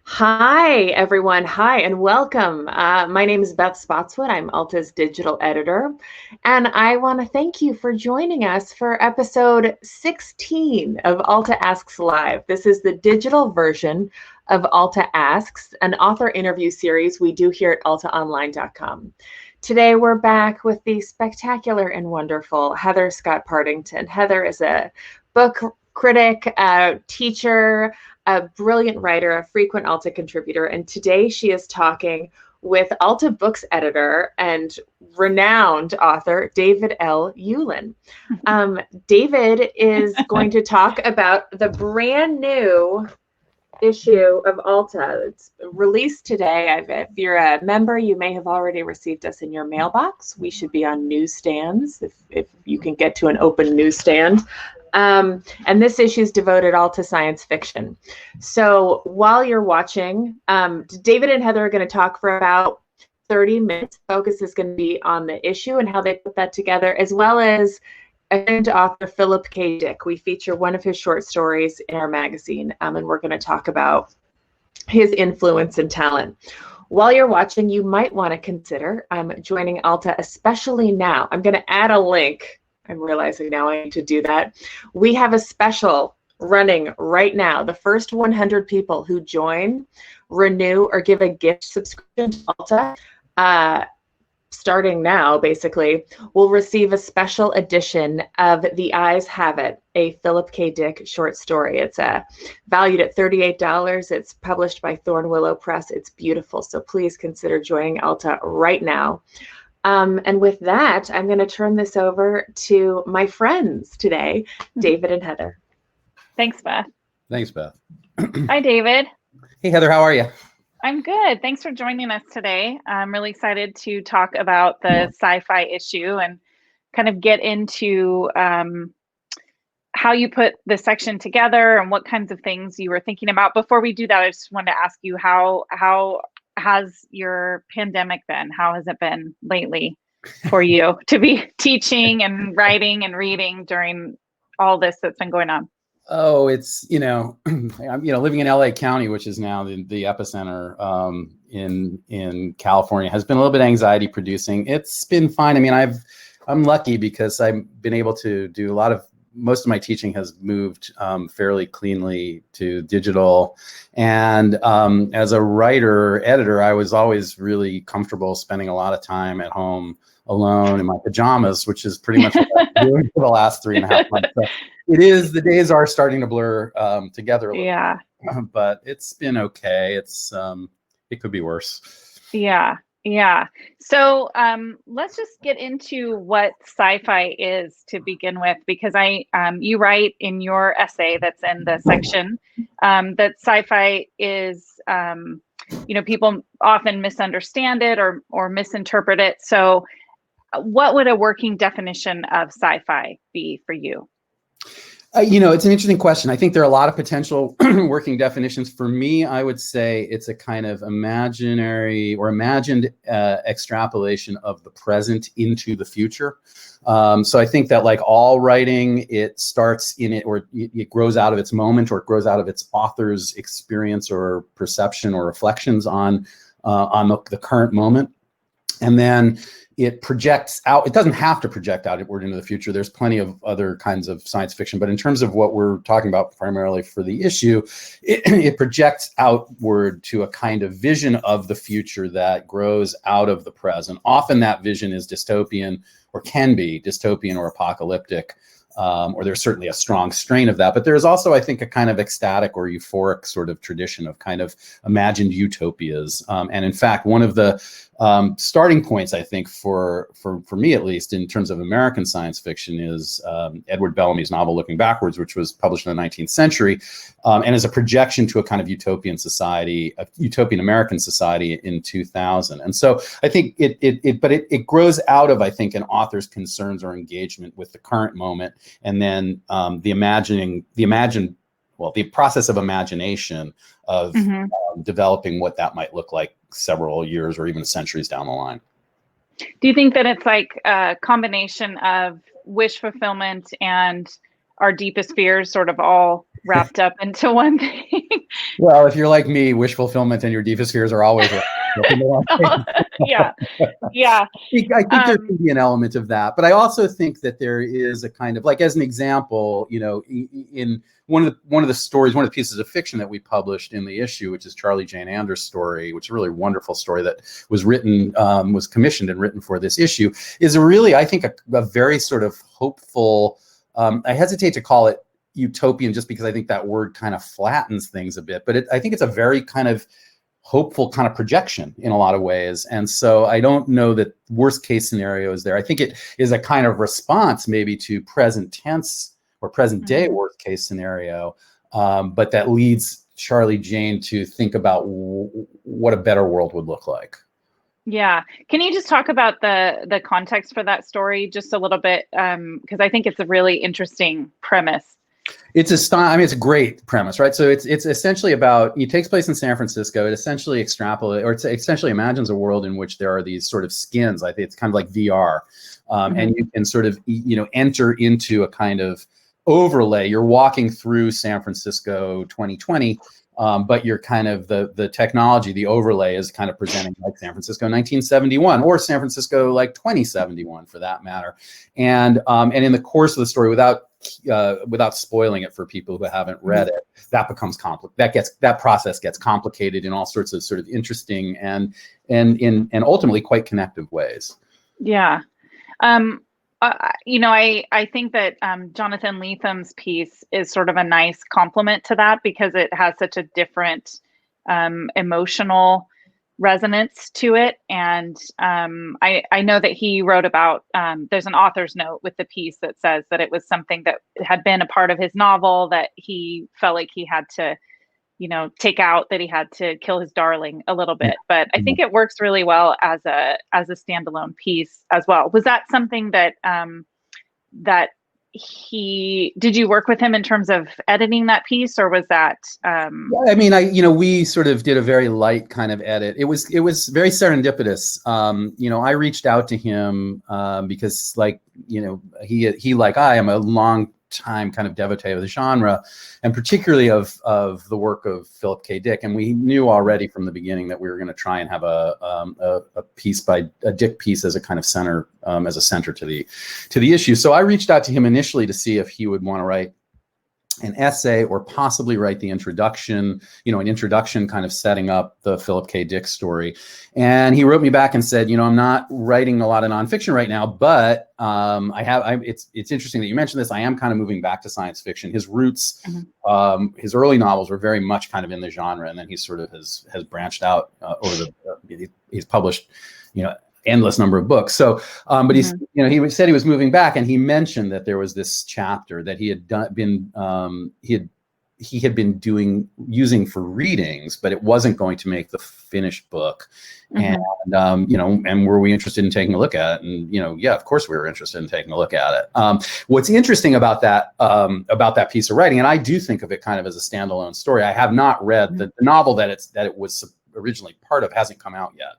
Hi, everyone. Hi, and welcome. My name is Beth Spotswood. I'm Alta's digital editor, and I want to thank you for joining us for episode 16 of Alta Asks Live. This is the digital version of Alta Asks, an author interview series we do here at altaonline.com. Today, we're back with the spectacular and wonderful Heather Scott Partington. Heather is a book critic, teacher, a brilliant writer, a frequent Alta contributor, and today she is talking with Alta Books editor and renowned author David L. Ulin. David is going to talk about the brand new issue of Alta. It's released today. If you're a member, you may have already received us in your mailbox. We should be on newsstands if you can get to an open newsstand. And this issue is devoted all to science fiction. So while you're watching, David and Heather are going to talk for about 30 minutes. Focus is going to be on the issue and how they put that together, as well as acclaimed author Philip K. Dick. We feature one of his short stories in our magazine, and we're going to talk about his influence and talent. While you're watching, you might want to consider joining Alta, especially now. I'm going to add a link. I'm realizing now I need to do that. We have a special running right now. The first 100 people who join, renew, or give a gift subscription to Alta, starting now, basically, will receive a special edition of The Eyes Have It, a Philip K. Dick short story. It's valued at $38. It's published by Thorn Willow Press. It's beautiful. So please consider joining Alta right now. And with that, I'm going to turn this over to my friends today, David and Heather. Thanks, Beth. Thanks, Beth. Hi, David. Hey, Heather, how are you? I'm good. Thanks for joining us today. I'm really excited to talk about the sci-fi issue and kind of get into how you put the section together and what kinds of things you were thinking about. Before we do that, I just wanted to ask you how has your pandemic been? How has it been lately for you to be teaching and writing and reading during all this that's been going on? Oh, it's, I'm, living in LA County, which is now the epicenter in California, has been a little bit anxiety producing. It's been fine. I mean, I'm lucky because I've been able to do most of my teaching has moved fairly cleanly to digital. And as a writer, editor, I was always really comfortable spending a lot of time at home alone in my pajamas, which is pretty much what I've been doing for the last 3.5 months. So the days are starting to blur together a little bit, but it's been okay. It could be worse. Yeah. So let's just get into what sci-fi is to begin with, because you write in your essay that's in the section that sci-fi is, people often misunderstand it or misinterpret it. So what would a working definition of sci-fi be for you? It's an interesting question. I think there are a lot of potential working definitions. For me, I would say it's a kind of imaginary or imagined extrapolation of the present into the future. So I think that, like all writing, it starts in it, or it grows out of its moment, or it grows out of its author's experience or perception or reflections on the current moment. And then it projects out. It doesn't have to project outward into the future. There's plenty of other kinds of science fiction, but in terms of what we're talking about primarily for the issue, it projects outward to a kind of vision of the future that grows out of the present. Often that vision is dystopian, or can be dystopian or apocalyptic, or there's certainly a strong strain of that. But there's also, I think, a kind of ecstatic or euphoric sort of tradition of kind of imagined utopias. And in fact, one of the starting points, I think, for me at least, in terms of American science fiction, is Edward Bellamy's novel Looking Backwards, which was published in the 19th century, and is a projection to a kind of utopian society, a utopian American society in 2000. And so I think it grows out of, I think, an author's concerns or engagement with the current moment, and then the process of imagination of developing what that might look like several years or even centuries down the line. Do you think that it's like a combination of wish fulfillment and our deepest fears sort of all wrapped up into one thing? Well, if you're like me, wish fulfillment and your deepest fears are always right. Yeah. I think there can be an element of that, but I also think that there is a kind of, like, as an example, in one of the stories, one of the pieces of fiction that we published in the issue, which is Charlie Jane Anders' story, which is a really wonderful story that was written, was commissioned and written for this issue, is a really, I think, a very sort of hopeful. I hesitate to call it utopian just because I think that word kind of flattens things a bit, but I think it's a very kind of hopeful kind of projection in a lot of ways. And so I don't know that worst case scenario is there. I think it is a kind of response maybe to present tense or present day worst case scenario, but that leads Charlie Jane to think about what a better world would look like. Yeah. Can you just talk about the context for that story just a little bit? Because I think it's a really interesting premise. It's a great premise, right? So it's essentially about, it takes place in San Francisco. It essentially essentially imagines a world in which there are these sort of skins. I think it's kind of like VR, and you can sort of enter into a kind of overlay. You're walking through San Francisco 2020. But you're kind of the technology, the overlay is kind of presenting like San Francisco 1971 or San Francisco like 2071 for that matter. And in the course of the story, without spoiling it for people who haven't read it, that becomes that process gets complicated in all sorts of sort of interesting and ultimately quite connective ways. Yeah. I think that Jonathan Latham's piece is sort of a nice complement to that because it has such a different emotional resonance to it. And I know that he wrote about, there's an author's note with the piece that says that it was something that had been a part of his novel that he felt like he had to, take out, that he had to kill his darling a little bit. But I think it works really well as a standalone piece as well. Was that something that did you work with him in terms of editing that piece, or was that? I mean, we sort of did a very light kind of edit. It was very serendipitous. I reached out to him because, he like I am a long time kind of devotee of the genre, and particularly of the work of Philip K. Dick. And we knew already from the beginning that we were going to try and have a piece by a Dick piece as a kind of center, as a center to the issue. So I reached out to him initially to see if he would want to write an essay or possibly write the introduction, an introduction kind of setting up the Philip K. Dick story. And he wrote me back and said, I'm not writing a lot of nonfiction right now, but it's interesting that you mentioned this. I am kind of moving back to science fiction. His roots, his early novels were very much kind of in the genre, and then he sort of has branched out he's published, endless number of books. So, but he said he was moving back, and he mentioned that there was this chapter that he had been using for readings, but it wasn't going to make the finished book. And were we interested in taking a look at it? And yeah, of course we were interested in taking a look at it. What's interesting about that piece of writing, and I do think of it kind of as a standalone story. I have not read the novel that it was originally part of, hasn't come out yet.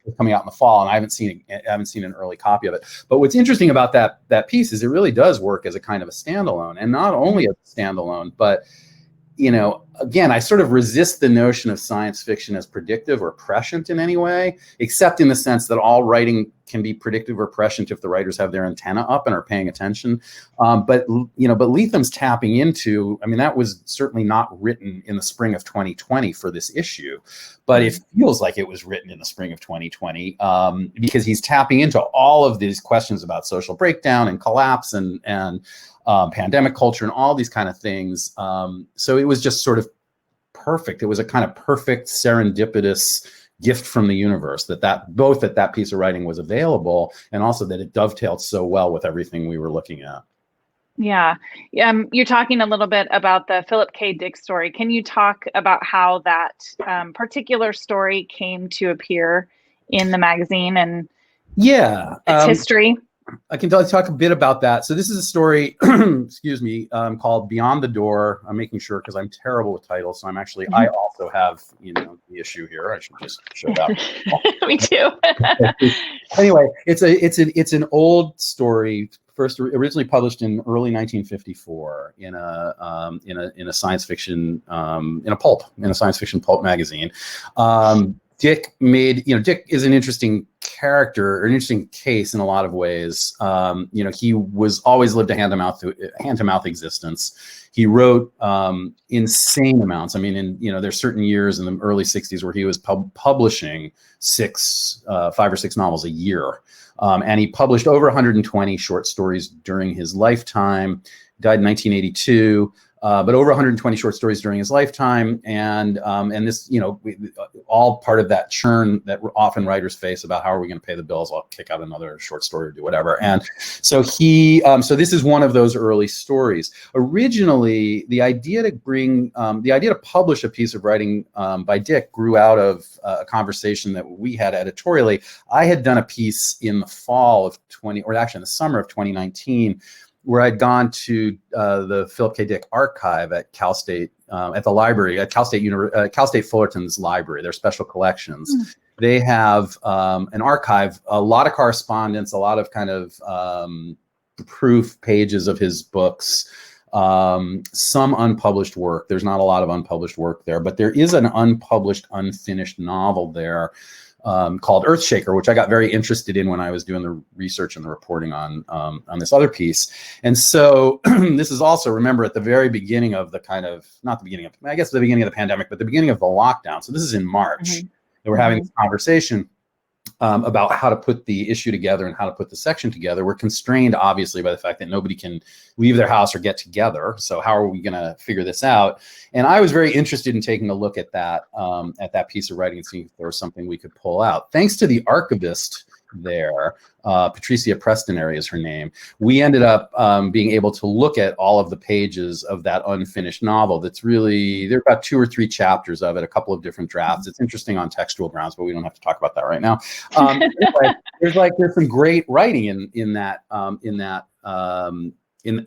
It's coming out in the fall, and I haven't seen an early copy of it. But what's interesting about that piece is it really does work as a kind of a standalone, and not only as a standalone, but again, I sort of resist the notion of science fiction as predictive or prescient in any way, except in the sense that all writing can be predictive or prescient if the writers have their antenna up and are paying attention. But Latham's tapping into, that was certainly not written in the spring of 2020 for this issue, but it feels like it was written in the spring of 2020 because he's tapping into all of these questions about social breakdown and collapse and pandemic culture and all these kind of things. So it was just sort of perfect. It was a kind of perfect serendipitous gift from the universe that piece of writing was available, and also that it dovetailed so well with everything we were looking at. Yeah. You're talking a little bit about the Philip K. Dick story. Can you talk about how that particular story came to appear in the magazine and its history? I can talk a bit about that. So this is a story, excuse me, called Beyond the Door. I'm making sure because I'm terrible with titles. So I also have, the issue here. I should just show that. Me too. Anyway, it's an old story first originally published in early 1954 in a science fiction in a science fiction pulp magazine. Dick is an interesting character, or an interesting case in a lot of ways. He was always lived a hand-to-mouth existence. He wrote insane amounts. I mean, there's certain years in the early 60s where he was publishing 5 or 6 novels a year. And he published over 120 short stories during his lifetime. Died in 1982. But over 120 short stories during his lifetime, and this, all part of that churn that often writers face about how are we going to pay the bills? I'll kick out another short story or do whatever. And so so this is one of those early stories. Originally, the idea to publish a piece of writing by Dick grew out of a conversation that we had editorially. I had done a piece in the fall of in the summer of 2019. Where I'd gone to the Philip K. Dick archive at Cal State, at the library, at Cal State Fullerton's library, their special collections. Mm. They have an archive, a lot of correspondence, a lot of kind of proof pages of his books, some unpublished work. There's not a lot of unpublished work there, but there is an unpublished, unfinished novel there called Earthshaker, which I got very interested in when I was doing the research and the reporting on this other piece. And so this is also, remember, at the very beginning of the the beginning of the pandemic, but the beginning of the lockdown. So this is in March. Mm-hmm. And we're having this conversation about how to put the issue together and how to put the section together. We're constrained, obviously, by the fact that nobody can leave their house or get together. So how are we going to figure this out? And I was very interested in taking a look at that piece of writing and seeing if there was something we could pull out. Thanks to the archivist there, Patricia Prestonary is her name, we ended up being able to look at all of the pages of that unfinished novel. There are about 2 or 3 chapters of it, a couple of different drafts. It's interesting on textual grounds, but we don't have to talk about that right now. There's some great writing in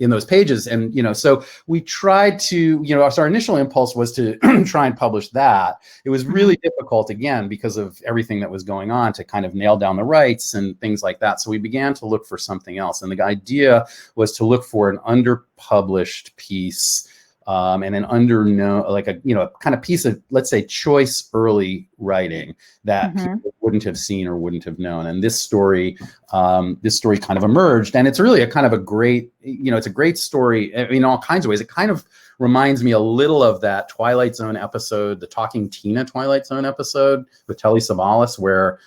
those pages. And, so we tried to, so our initial impulse was to try and publish that. It was really difficult, again, because of everything that was going on, to kind of nail down the rights and things like that. So we began to look for something else. And the idea was to look for an underpublished piece and an a kind of piece of, let's say, choice early writing that people wouldn't have seen or wouldn't have known. And this story kind of emerged, and it's really a great, it's a great story in all kinds of ways. It kind of reminds me a little of that Twilight Zone episode, the Talking Tina Twilight Zone episode with Telly Savalas, where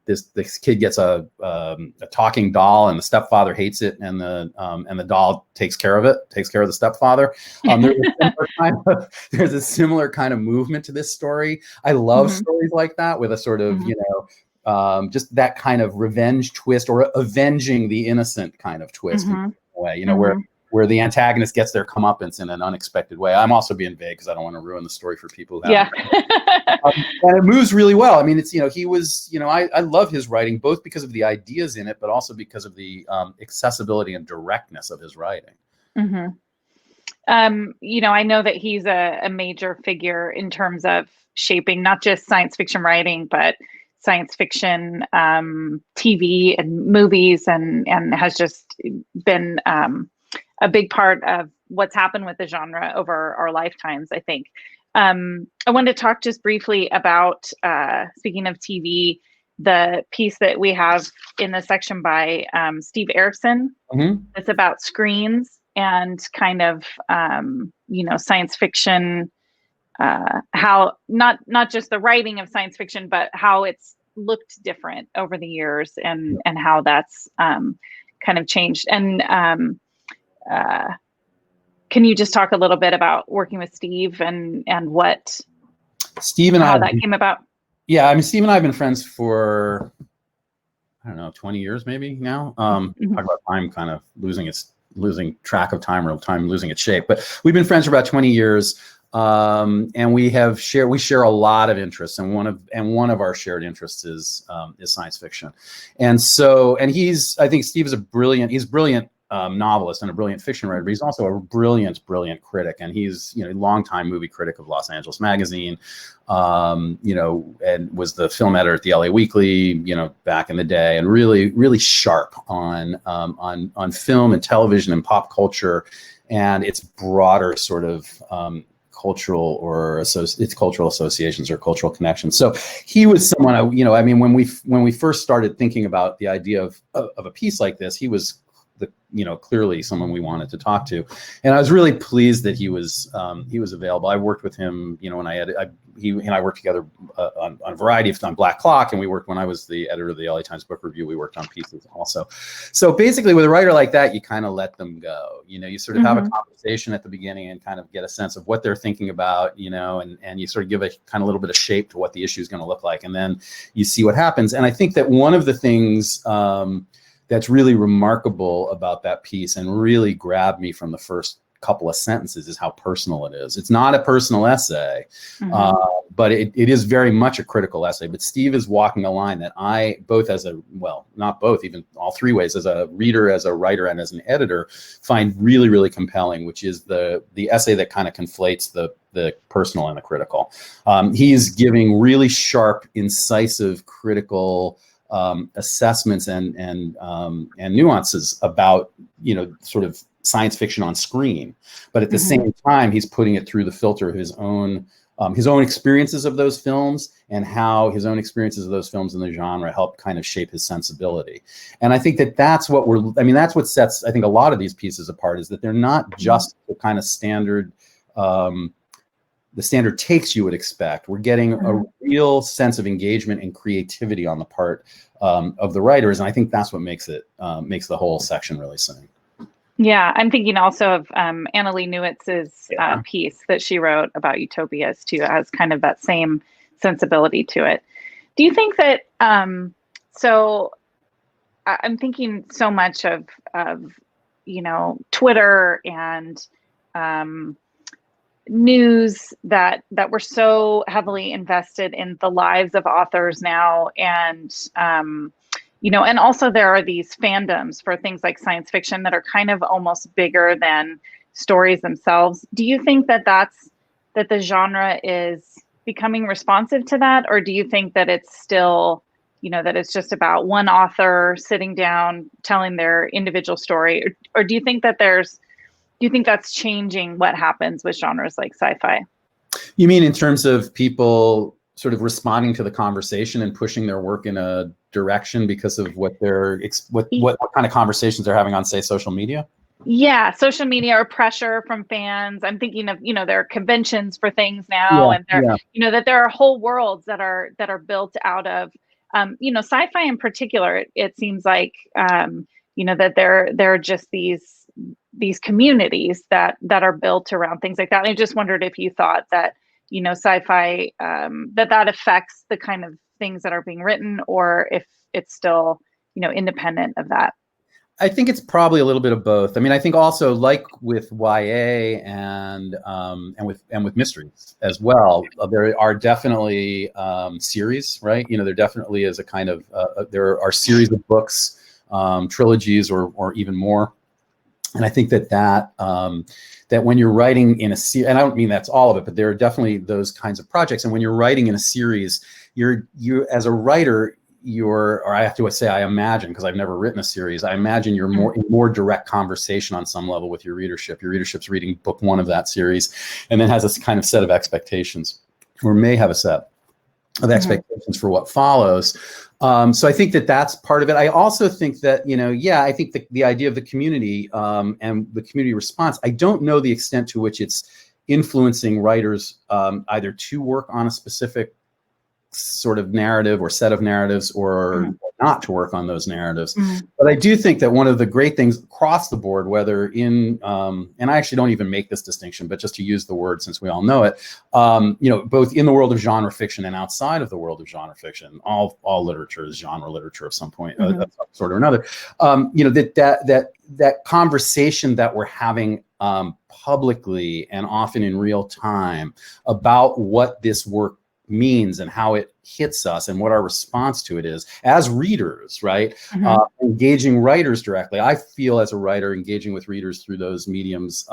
this kid gets a talking doll, and the stepfather hates it, and the doll takes care of the stepfather. There's a similar kind of movement to this story. I love stories like that, with a sort of just that kind of revenge twist, or avenging the innocent kind of twist in a way, where the antagonist gets their comeuppance in an unexpected way. I'm also being vague because I don't want to ruin the story for people who haven't. And it moves really well. I mean, it's, he was, I love his writing, both because of the ideas in it, but also because of the accessibility and directness of his writing. I know that he's a major figure in terms of shaping not just science fiction writing, but science fiction TV and movies, and has just been a big part of what's happened with the genre over our lifetimes, I think. I wanted to talk just briefly about, speaking of TV, the piece that we have in the section by Steve Erickson. It's about screens and kind of, science fiction, how not just the writing of science fiction, but how it's looked different over the years, and how that's kind of changed. And can you just talk a little bit about working with Steve and what Steve and how that came about? Yeah, I mean, Steve and I have been friends for, I don't know, 20 years maybe now. Talk about time kind of losing track of time, or time losing its shape. But we've been friends for about 20 years. And we share a lot of interests, and one of our shared interests is science fiction. And I think Steve is brilliant. novelist and a brilliant fiction writer, but he's also a brilliant critic. And he's, a longtime movie critic of Los Angeles Magazine, and was the film editor at the LA Weekly, back in the day, and really sharp on film and television and pop culture and its broader sort of cultural associations or cultural connections. So he was someone when we first started thinking about the idea of a piece like this, he was clearly someone we wanted to talk to, and I was really pleased that he was available. I worked with him, when he and I worked together on a variety of on Black Clock, and we worked when I was the editor of the LA Times Book Review. We worked on pieces also. So basically, with a writer like that, you kind of let them go. You sort of have a conversation at the beginning and kind of get a sense of what they're thinking about, and you sort of give a kind of little bit of shape to what the issue is going to look like, and then you see what happens. And I think that one of the things that's really remarkable about that piece and really grabbed me from the first couple of sentences is how personal it is. It's not a personal essay, but it is very much a critical essay. But Steve is walking a line that I, not both, even all three ways, as a reader, as a writer, and as an editor, find really, really compelling, which is the essay that kind of conflates the personal and the critical. He's giving really sharp, incisive, critical assessments and nuances about sort of science fiction on screen, but at the same time he's putting it through the filter of his own experiences of those films, and how his own experiences of those films in the genre help kind of shape his sensibility. And I think that's what that's what sets, I think, a lot of these pieces apart, is that they're not just the kind of standard the standard takes you would expect. We're getting a real sense of engagement and creativity on the part of the writers, and I think that's what makes the whole section really sing. Yeah, I'm thinking also of Annalee Newitz's piece that she wrote about Utopias too, as kind of that same sensibility to it. Do you think that? So I'm thinking so much of Twitter and news that we're so heavily invested in the lives of authors now, and and also there are these fandoms for things like science fiction that are kind of almost bigger than stories themselves. Do you think that the genre is becoming responsive to that, or do you think that it's still, that it's just about one author sitting down telling their individual story, or do you think that that's changing what happens with genres like sci-fi? You mean in terms of people sort of responding to the conversation and pushing their work in a direction because of what kind of conversations they're having on, say, social media? Yeah, social media or pressure from fans. I'm thinking of, there are conventions for things now, and that there are whole worlds that are built out of, sci-fi in particular. It seems like, that there are just these communities that are built around things like that. And I just wondered if you thought that, sci-fi, that affects the kind of things that are being written, or if it's still, independent of that. I think it's probably a little bit of both. I mean, I think also, like with YA and with mysteries as well, there are definitely series, right? There definitely is a kind of there are series of books, trilogies, or even more. And I think that when you're writing in a series, and I don't mean that's all of it, but there are definitely those kinds of projects. And when you're writing in a series, you as a writer, or I have to say, I imagine, because I've never written a series, I imagine you're in more direct conversation on some level with your readership. Your readership's reading book one of that series, and then has this kind of set of expectations, or may have a set of expectations for what follows. So I think that's part of it. I also think that, I think the idea of the community and the community response, I don't know the extent to which it's influencing writers either to work on a specific sort of narrative or set of narratives, or not to work on those narratives. But I do think that one of the great things across the board, whether in, and I actually don't even make this distinction, but just to use the word since we all know it, both in the world of genre fiction and outside of the world of genre fiction, all literature is genre literature of some point, of some sort or another. That conversation that we're having publicly and often in real time about what this work means and how it hits us and what our response to it is as readers, right? Engaging writers directly. I feel as a writer, engaging with readers through those mediums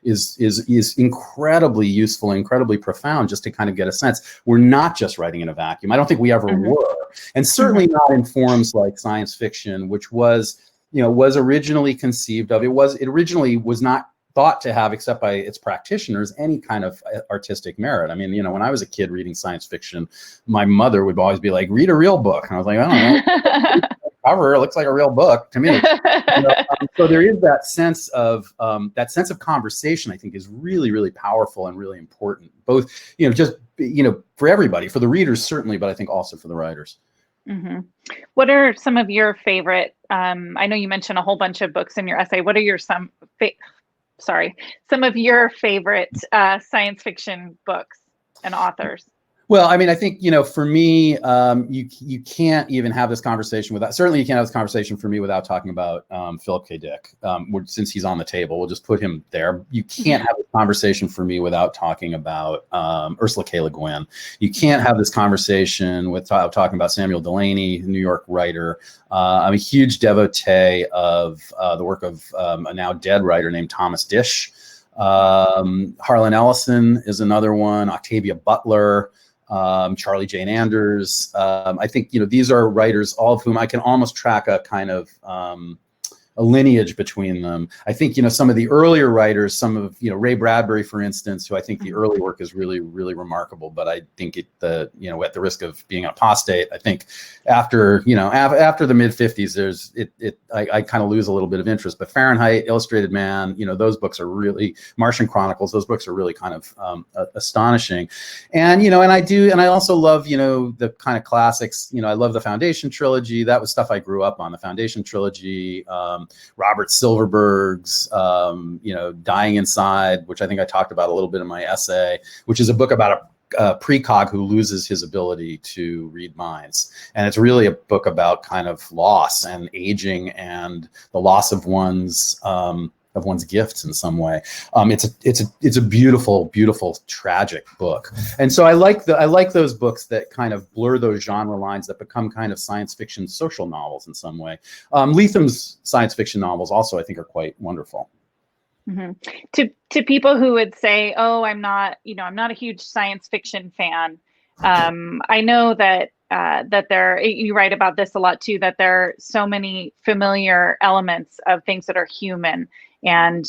is incredibly useful, incredibly profound, just to kind of get a sense. We're not just writing in a vacuum. I don't think we ever were. And certainly not in forms like science fiction, which was originally conceived of. It originally was not thought to have, except by its practitioners, any kind of artistic merit. I mean, when I was a kid reading science fiction, my mother would always be like, read a real book. And I was like, I don't know. Cover, it looks like a real book to me. So there is that sense of conversation, I think, is really, really powerful and really important, both, for everybody, for the readers, certainly, but I think also for the writers. What are some of your favorite, I know you mentioned a whole bunch of books in your essay. What are some of your favorite science fiction books and authors? Well, I mean, I think, for me, you can't even have this conversation certainly you can't have this conversation for me without talking about Philip K. Dick. Since he's on the table, we'll just put him there. You can't have this conversation for me without talking about Ursula K. Le Guin. You can't have this conversation without talking about Samuel Delany, New York writer. I'm a huge devotee of the work of a now dead writer named Thomas Disch. Harlan Ellison is another one, Octavia Butler. Charlie Jane Anders. I think, these are writers, all of whom I can almost track a kind of a lineage between them. I think, some of the earlier writers, some of, Ray Bradbury, for instance, who I think the early work is really, really remarkable. But I think at the risk of being apostate, I think after the mid 50s, I kind of lose a little bit of interest. But Fahrenheit, Illustrated Man, those books are really, Martian Chronicles, those books are really kind of astonishing. And, I also love, the kind of classics. I love the Foundation trilogy. That was stuff I grew up on, the Foundation trilogy. Robert Silverberg's, Dying Inside, which I think I talked about a little bit in my essay, which is a book about a precog who loses his ability to read minds. And it's really a book about kind of loss and aging and the loss of one's gifts in some way. It's a beautiful, beautiful, tragic book. And so I like those books that kind of blur those genre lines, that become kind of science fiction social novels in some way. Latham's science fiction novels also, I think, are quite wonderful. To people who would say, "Oh, I'm not a huge science fiction fan." I know that you write about this a lot too, that there are so many familiar elements of things that are human and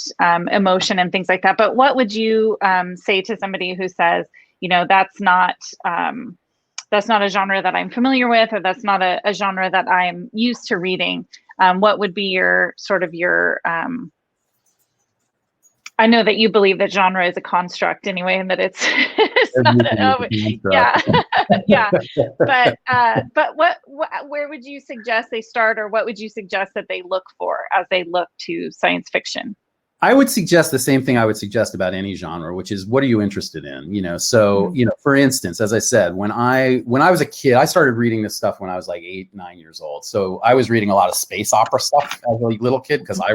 emotion and things like that. But what would you say to somebody who says, that's not a genre that I'm familiar with, or that's not a genre that I'm used to reading? What would be your I know that you believe that genre is a construct anyway, and that it's But where would you suggest they start, or what would you suggest that they look for as they look to science fiction? I would suggest the same thing I would suggest about any genre, which is, what are you interested in? For instance, as I said, when I was a kid, I started reading this stuff when I was like 8, 9 years old. So I was reading a lot of space opera stuff as a little kid, because I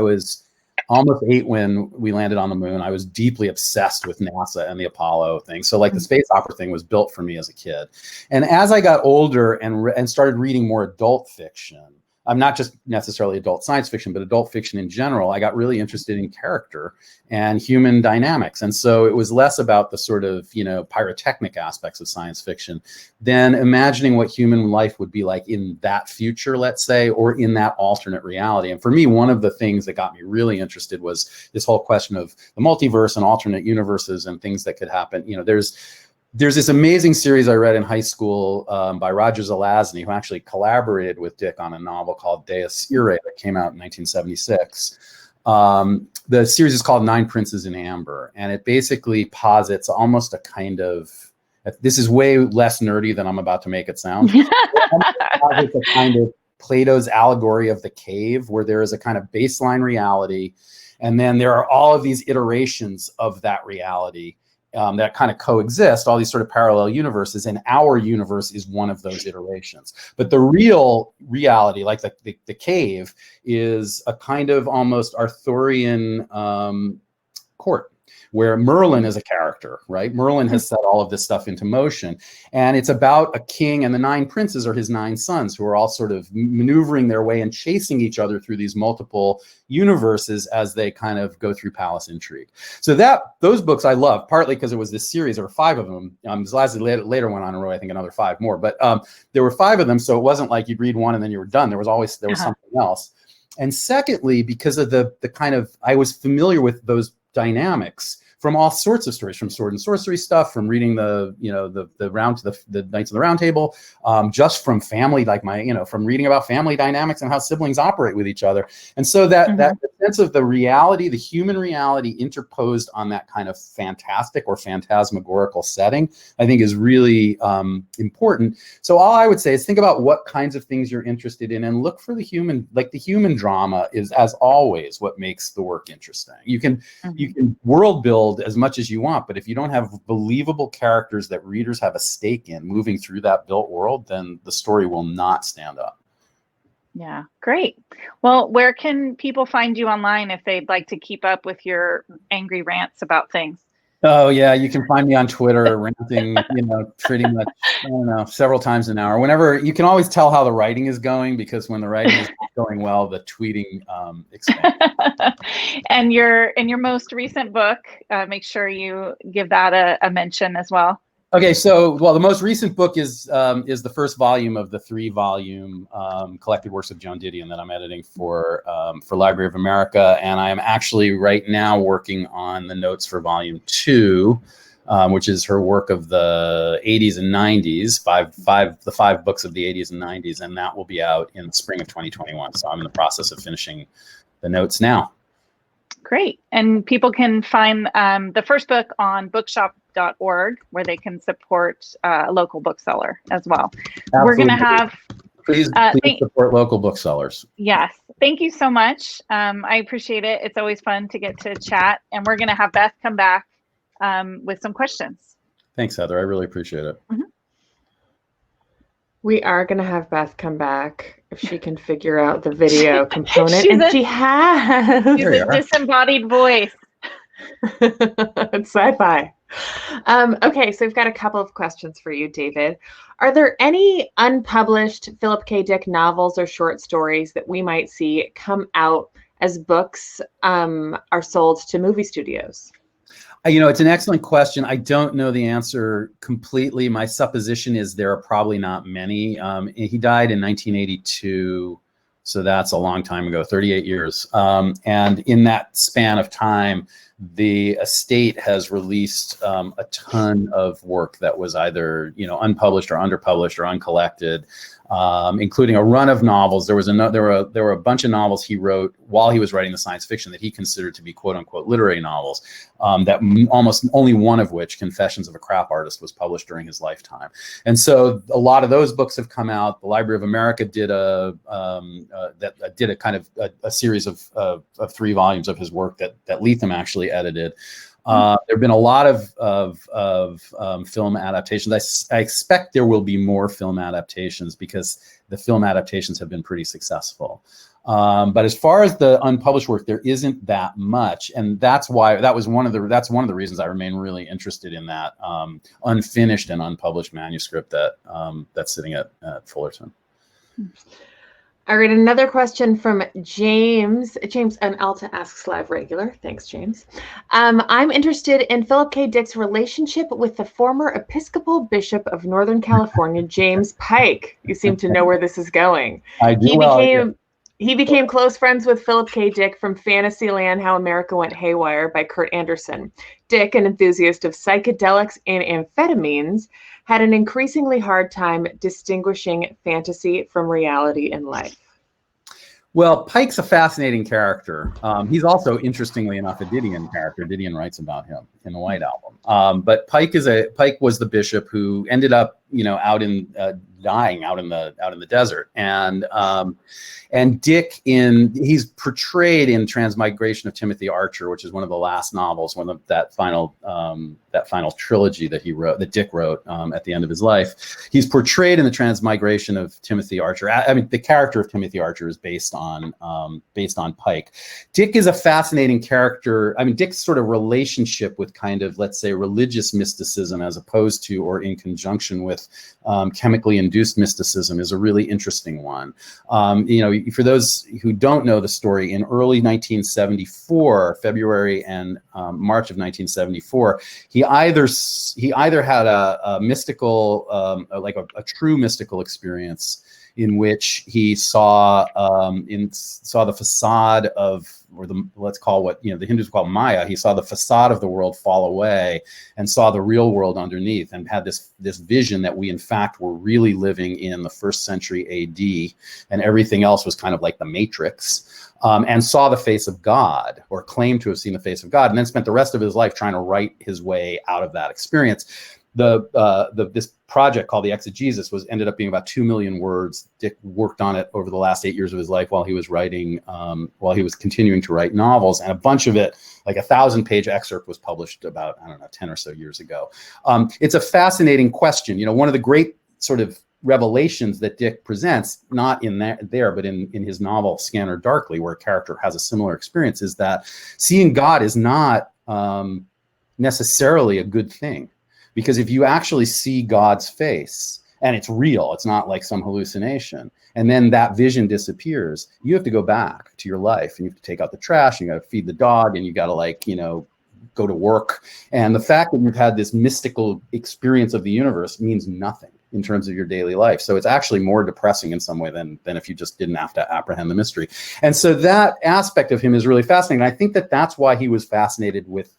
was almost 8 when we landed on the moon. I was deeply obsessed with NASA and the Apollo thing. So the space opera thing was built for me as a kid. And as I got older and started reading more adult fiction, I'm not just necessarily adult science fiction, but adult fiction in general, I got really interested in character and human dynamics. And so it was less about the sort of, pyrotechnic aspects of science fiction than imagining what human life would be like in that future, let's say, or in that alternate reality. And for me, one of the things that got me really interested was this whole question of the multiverse and alternate universes and things that could happen. There's this amazing series I read in high school by Roger Zelazny, who actually collaborated with Dick on a novel called Deus Irae that came out in 1976. The series is called 9 Princes in Amber, and it basically posits almost a kind of, this is way less nerdy than I'm about to make it sound. It's a kind of Plato's allegory of the cave, where there is a kind of baseline reality, and then there are all of these iterations of that reality that kind of coexist, all these sort of parallel universes, and our universe is one of those iterations. But the real reality, like the cave, is a kind of almost Arthurian court, where Merlin is a character, right? Merlin has set all of this stuff into motion. And it's about a king, and the 9 princes are his 9 sons, who are all sort of maneuvering their way and chasing each other through these multiple universes as they kind of go through palace intrigue. So those books I love, partly because it was this series. There were 5 of them. Later went on and wrote, I think, another 5 more. But there were 5 of them, so it wasn't like you'd read one and then you were done. There was something else. And secondly, because of the kind of, I was familiar with those dynamics from all sorts of stories, from sword and sorcery stuff, from reading the Knights of the Round Table, just from family, from reading about family dynamics and how siblings operate with each other. And so that sense of the reality, the human reality interposed on that kind of fantastic or phantasmagorical setting, I think is really important. So all I would say is think about what kinds of things you're interested in and look for the human drama is, as always, what makes the work interesting. You can world build as much as you want, but if you don't have believable characters that readers have a stake in moving through that built world, then the story will not stand up. Yeah, great. Well, where can people find you online if they'd like to keep up with your angry rants about things? Oh yeah, you can find me on Twitter ranting, pretty much, I don't know, several times an hour. Whenever, you can always tell how the writing is going, because when the writing is going well, the tweeting expands. And in your most recent book, make sure you give that a mention as well. Okay, so the most recent book is the first volume of the 3-volume collected works of Joan Didion that I'm editing for Library of America, and I am actually right now working on the notes for volume 2, which is her work of the 80s and 90s, the 5 books of the 80s and 90s, and that will be out in the spring of 2021. So I'm in the process of finishing the notes now. Great. And people can find the first book on Bookshoporg, where they can support a local bookseller as well. Absolutely. We're going to have... Please support local booksellers. Yes. Thank you so much. I appreciate it. It's always fun to get to chat. And we're going to have Beth come back with some questions. Thanks, Heather. I really appreciate it. Mm-hmm. We are going to have Beth come back if she can figure out the video component. She has. She's a disembodied voice. It's sci-fi. Okay, so we've got a couple of questions for you, David. Are there any unpublished Philip K. Dick novels or short stories that we might see come out as books are sold to movie studios? It's an excellent question. I don't know the answer completely. My supposition is there are probably not many. He died in 1982, so that's a long time ago, 38 years. And in that span of time, the estate has released a ton of work that was either unpublished or underpublished or uncollected, including a run of novels. There were a bunch of novels he wrote while he was writing the science fiction that he considered to be quote unquote literary novels. That almost only one of which, Confessions of a Crap Artist, was published during his lifetime. And so a lot of those books have come out. The Library of America did a kind of a series of 3 volumes of his work that Latham actually edited. There have been a lot of film adaptations. I expect there will be more film adaptations because the film adaptations have been pretty successful. But as far as the unpublished work, there isn't that much, and that's why that's one of the reasons I remain really interested in that unfinished and unpublished manuscript that's sitting at Fullerton. All right, another question from James. James, an Alta Asks live regular. Thanks, James. I'm interested in Philip K. Dick's relationship with the former Episcopal Bishop of Northern California, James Pike. You seem to know where this is going. I do. He became close friends with Philip K. Dick from Fantasyland, How America Went Haywire by Kurt Anderson. Dick, an enthusiast of psychedelics and amphetamines, had an increasingly hard time distinguishing fantasy from reality in life. Well, Pike's a fascinating character. He's also, interestingly enough, a Didion character. Didion writes about him in the White Album. But Pike was the bishop who ended up, out in dying out in the desert. And Dick he's portrayed in Transmigration of Timothy Archer, which is one of the last novels, one of that final trilogy that Dick wrote at the end of his life. He's portrayed in the Transmigration of Timothy Archer. I mean, the character of Timothy Archer is based on Pike. Dick is a fascinating character. I mean, Dick's sort of relationship with kind of, let's say, religious mysticism as opposed to or in conjunction with chemically induced mysticism is a really interesting one. For those who don't know the story, in early 1974, February and March of 1974, he either had a mystical, a true mystical experience in which he saw the facade of, or let's call what the Hindus call Maya. He saw the facade of the world fall away and saw the real world underneath, and had this vision that we in fact were really living in the 1st century AD, and everything else was kind of like the Matrix. And saw the face of God, or claimed to have seen the face of God, and then spent the rest of his life trying to write his way out of that experience. This project called the Exegesis ended up being about 2 million words. Dick worked on it over the last 8 years of his life while he was continuing to write novels, and a bunch of it, like a 1,000-page excerpt, was published about 10 or so years ago. It's a fascinating question. One of the great sort of revelations that Dick presents, not in there, but in his novel Scanner Darkly, where a character has a similar experience, is that seeing God is not necessarily a good thing. Because if you actually see God's face, and it's real, it's not like some hallucination, and then that vision disappears, you have to go back to your life, and you have to take out the trash, and you got to feed the dog, and you got to go to work. And the fact that you've had this mystical experience of the universe means nothing in terms of your daily life. So it's actually more depressing in some way than if you just didn't have to apprehend the mystery. And so that aspect of him is really fascinating. And I think that that's why he was fascinated with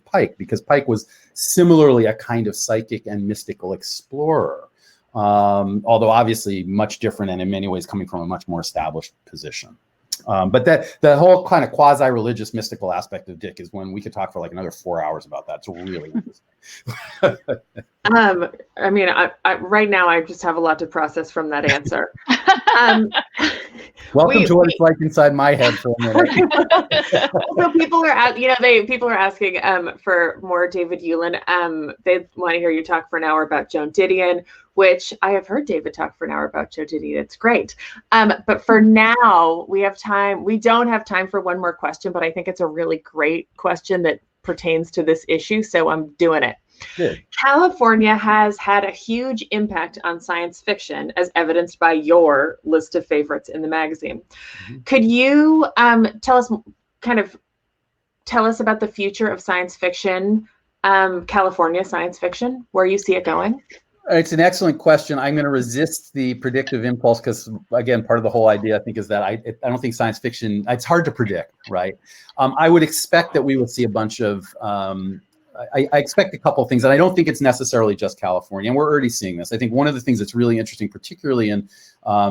Pike, because Pike was similarly a kind of psychic and mystical explorer, although obviously much different and in many ways coming from a much more established position. But the whole kind of quasi-religious mystical aspect of Dick is one we could talk for like another 4 hours about. That. It's really interesting. I mean, I right now I just have a lot to process from that answer. Welcome to what it's like inside my head for a minute. So people are asking for more David Ulin. They want to hear you talk for an hour about Joan Didion, which I have heard David talk for an hour about Joan Didion. It's great. But for now, we have time. We don't have time for one more question, but I think it's a really great question that pertains to this issue, so I'm doing it. Good. California has had a huge impact on science fiction, as evidenced by your list of favorites in the magazine. Mm-hmm. Could you tell us about the future of science fiction, California science fiction, where you see it going? It's an excellent question. I'm going to resist the predictive impulse because, again, part of the whole idea, I think, is that I don't think science fiction, it's hard to predict, right? I would expect that we would see a bunch of, I expect a couple of things, and I don't think it's necessarily just California, and we're already seeing this. I think one of the things that's really interesting, particularly in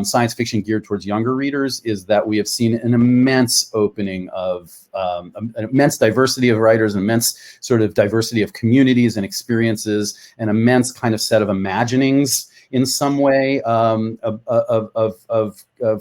science fiction geared towards younger readers, is that we have seen an immense opening of an immense diversity of writers, an immense sort of diversity of communities and experiences, an immense kind of set of imaginings in some way of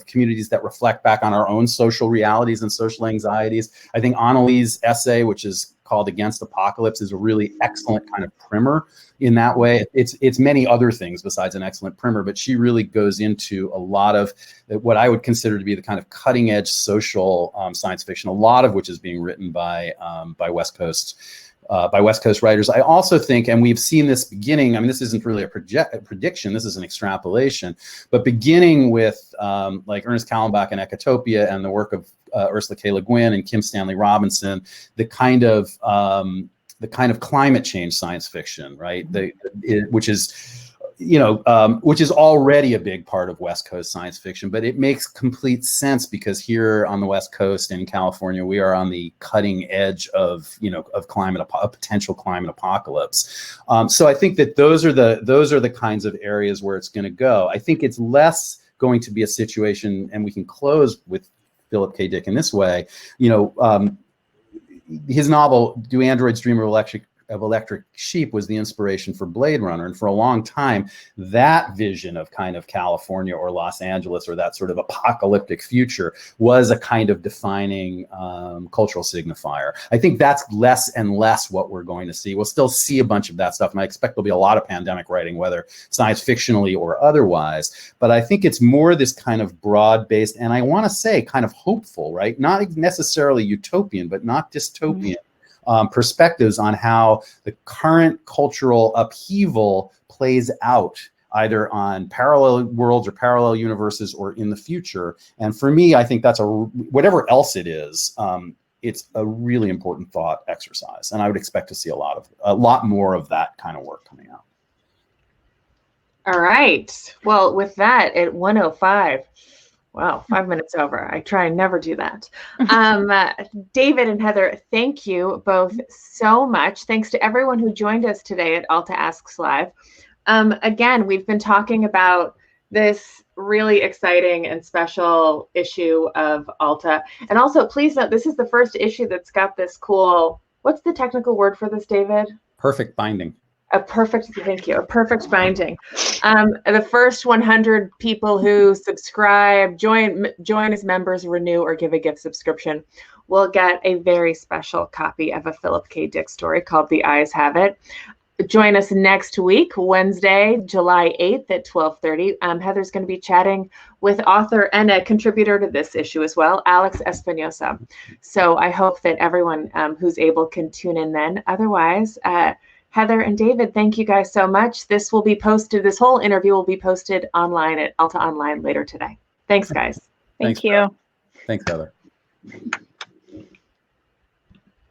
communities that reflect back on our own social realities and social anxieties. I think Annalee's essay, which is called Against Apocalypse, is a really excellent kind of primer in that way. It's many other things besides an excellent primer, but she really goes into a lot of what I would consider to be the kind of cutting edge social science fiction, a lot of which is being written by West Coast writers. I also think, and we've seen this beginning, I mean, this isn't really a prediction, this is an extrapolation, but beginning with like Ernest Callenbach and Ecotopia and the work of Ursula K. Le Guin and Kim Stanley Robinson, the kind of climate change science fiction, right? Which is already a big part of West Coast science fiction, but it makes complete sense because here on the West Coast in California, we are on the cutting edge of potential climate apocalypse. So I think that those are the kinds of areas where it's going to go. I think it's less going to be a situation, and we can close with Philip K. Dick in this way. His novel, Do Androids Dream of electric sheep was the inspiration for Blade Runner. And for a long time, that vision of kind of California or Los Angeles or that sort of apocalyptic future was a kind of defining cultural signifier. I think that's less and less what we're going to see. We'll still see a bunch of that stuff, and I expect there'll be a lot of pandemic writing, whether science fictionally or otherwise. But I think it's more this kind of broad-based, and I want to say kind of hopeful, right? Not necessarily utopian, but not dystopian perspectives on how the current cultural upheaval plays out, either on parallel worlds or parallel universes or in the future. And for me, I think that's whatever else it is, it's a really important thought exercise. And I would expect to see a lot more of that kind of work coming out. All right. Well, with that, at 1:05, wow, 5 minutes over. I try and never do that. David and Heather, thank you both so much. Thanks to everyone who joined us today at Alta Asks Live. Again, we've been talking about this really exciting and special issue of Alta. And also, please note, this is the first issue that's got this cool, what's the technical word for this, David? Perfect binding. Thank you, a perfect binding. The first 100 people who subscribe, join as members, renew, or give a gift subscription will get a very special copy of a Philip K. Dick story called The Eyes Have It. Join us next week, Wednesday, July 8th at 12:30. Heather's going to be chatting with author and a contributor to this issue as well, Alex Espinosa. So I hope that everyone who's able can tune in then. Otherwise, Heather and David, thank you guys so much. This will be posted, this whole interview will be posted online at Alta Online later today. Thanks, guys. Thank you. Thanks, Heather.